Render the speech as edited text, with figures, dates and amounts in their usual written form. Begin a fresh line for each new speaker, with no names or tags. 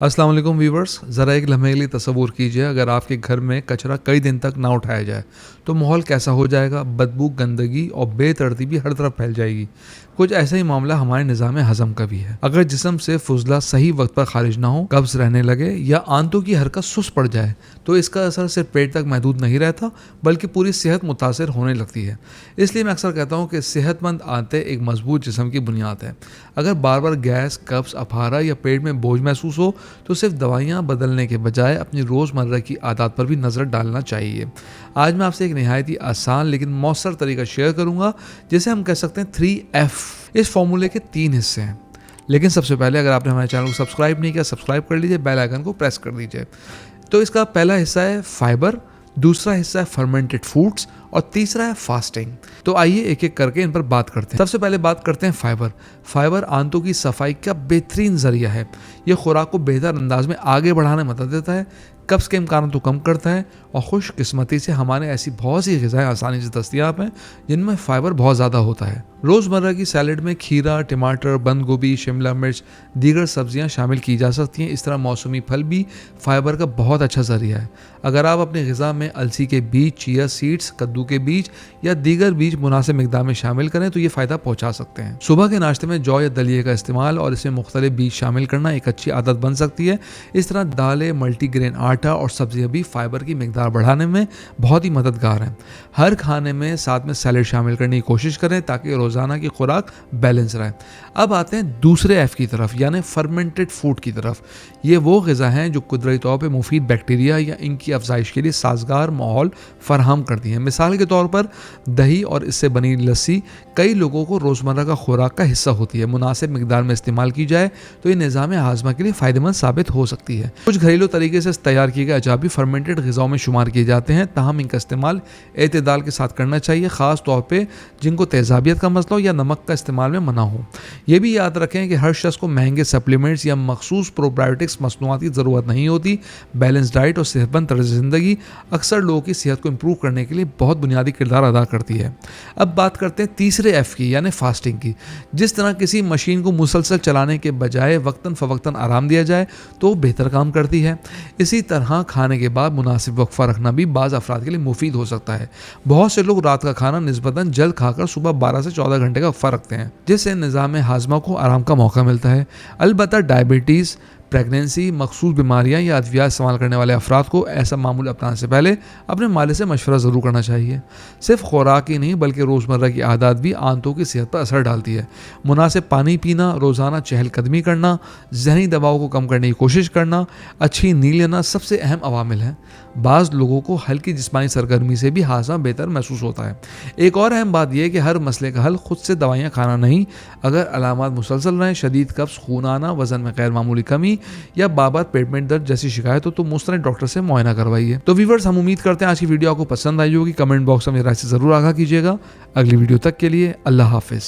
अस्सलाम वालेकुम व्यूवर्स, ज़रा एक लम्हे के लिए तसव्वुर कीजिए अगर आपके घर में कचरा कई दिन तक ना उठाया जाए तो माहौल कैसा हो जाएगा। बदबू, गंदगी और बेतरतीबी हर तरफ फैल जाएगी। कुछ ऐसा ही मामला हमारे निज़ाम हज़म का भी है। अगर जिस्म से फुजला सही वक्त पर खारिज ना हो, कब्ज़ रहने लगे या आंतों की हरकत सुस्त पड़ जाए तो इसका असर सिर्फ पेट तक महदूद नहीं रहता बल्कि पूरी सेहत मुतासर होने लगती है। इसलिए मैं अक्सर कहता हूँ कि सेहतमंद आंतें एक मजबूत जिस्म की बुनियाद है। अगर बार बार गैस, कब्ज़, अफारा या पेट में बोझ महसूस हो तो सिर्फ दवाइयाँ बदलने के बजाय अपनी रोज़मर्रा की आदत पर भी नज़र डालना चाहिए। आज मैं आपसे एक नहायत ही आसान लेकिन मौसर तरीका शेयर करूँगा जिसे हम कह सकते हैं 3F। इस फॉर्मूले के 3 हिस्से हैं, लेकिन सबसे पहले अगर आपने हमारे चैनल को सब्सक्राइब नहीं किया, सब्सक्राइब कर लीजिए, बेल आइकन को प्रेस कर दीजिए। तो इसका पहला हिस्सा है फाइबर, दूसरा हिस्सा है फर्मेंटेड फूड्स और तीसरा है फास्टिंग। तो आइए एक एक करके इन पर बात करते हैं। सबसे पहले बात करते हैं फाइबर। फाइबर आंतों की सफाई का बेहतरीन जरिया है। ये खुराक को बेहतर अंदाज में आगे बढ़ाने में मदद देता है, कब्ज़ के इम्कान को कम करता है और खुशकिस्मती से हमारे ऐसी बहुत सी ग़िज़ाएँ आसानी से दस्तियाब हैं जिनमें फ़ाइबर बहुत ज़्यादा होता है। रोज़मर्रा की सैलड में खीरा, टमाटर, बंद गोभी, शिमला मिर्च, दीगर सब्जियां शामिल की जा सकती हैं। इस तरह मौसमी फल भी फ़ाइबर का बहुत अच्छा ज़रिया है। अगर आप अपनी ग़िज़ा में अलसी के बीज, चिया सीड्स, कद्दू के बीज या दीगर बीज मुनासिब मिकदार में शामिल करें तो ये फ़ायदा पहुँचा सकते हैं। सुबह के नाश्ते में जौ या दलिए का इस्तेमाल और इसमें मुख्तलिफ बीज शामिल करना एक अच्छी आदत बन सकती है। इस तरह दालें, मल्टीग्रेन आटा और सब्जियां भी फ़ाइबर की मिकदार बढ़ाने में बहुत ही मददगार हैं। हर खाने में साथ में सैलड शामिल करने की कोशिश करें ताकि रोज़ाना की खुराक बैलेंस रहे। अब आते हैं दूसरे एफ की तरफ, यानी फर्मेंटेड फूड की तरफ। ये वो ग़िज़ा हैं जो कुदरती तौर पर मुफीद बैक्टीरिया या इनकी अफजाइश के लिए साजगार माहौल फराहम करती हैं। मिसाल के तौर पर दही और इससे बनी लस्सी कई लोगों को रोज़मर्रा का खुराक का हिस्सा होती है। मुनासिब मिकदार में इस्तेमाल की जाए तो ये निज़ाम हाज़मा के लिए फ़ायदेमंद साबित हो सकती है। कुछ घरेलू तरीके से तैयार किए गए अजाब भी फर्मेंटेड ग़िज़ाओं में शुमार किए जाते हैं, ताहम इनका इस्तेमाल एतदाल के साथ करना चाहिए, ख़ास तौर पे जिनको तेज़ाबियत का मसला हो या नमक का इस्तेमाल में मना हो। ये भी याद रखें कि हर शख्स को महंगे सप्लीमेंट्स या मखसूस प्रोबायोटिक्स मसनूआत की ज़रूरत नहीं होती। बैलेंस डाइट और सेहतमंद तर्ज़ ज़िंदगी अक्सर लोगों की सेहत को इम्प्रूव करने के लिए बहुत बुनियादी किरदार अदा करती है। अब बात करते हैं तीसरे एफ की, यानी फास्टिंग की। जिस तरह किसी मशीन को मुसलसल चलाने के बजाय वक्तन फ़वक्तन आराम दिया जाए तो बेहतर काम करती है, इसी तरह खाने के बाद मुनासिब वक्फा रखना भी बाज़ अफराद के लिए मुफीद हो सकता है। बहुत से लोग रात का खाना निस्बतन जल्द खाकर सुबह 12 से 14 घंटे का वक्फा रखते हैं, जिससे निज़ाम हाज़मा को आराम का मौका मिलता है। अलबत्ता डायबिटीज़, प्रेगनेंसी, मखसूस बीमारियां या अद्वियात इस्तेमाल करने वाले अफराद को ऐसा मामूल अपनाने से पहले अपने मालिक से मशवरा ज़रूर करना चाहिए। सिर्फ खुराक ही नहीं बल्कि रोज़मर्रा की आदत भी आंतों की सेहत पर असर डालती है। मुनासिब पानी पीना, रोज़ाना चहलकदमी करना, जहनी दबाव को कम करने की कोशिश करना, अच्छी नींद लेना सबसे अहम अवामिल हैं। बाज़ लोगों को हल्की जिस्मानी सरगर्मी से भी हाज़मा बेहतर महसूस होता है। एक और अहम बात यह है कि हर मसले का हल खुद से दवाइयाँ खाना नहीं। अगर अलामात मुसलसल रहें, शदीद कब्ज़, खून आना, वज़न में गैर मामूली कमी या बार-बार पेट में दर्द जैसी शिकायत हो तो मुस्तनिद डॉक्टर से मुआयना करवाइए। तो व्यूअर्स, हम उम्मीद करते हैं आज की वीडियो आपको पसंद आई होगी। कमेंट बॉक्स में राय से ज़रूर आगाह कीजिएगा। अगली वीडियो तक के लिए अल्लाह हाफ़िज़।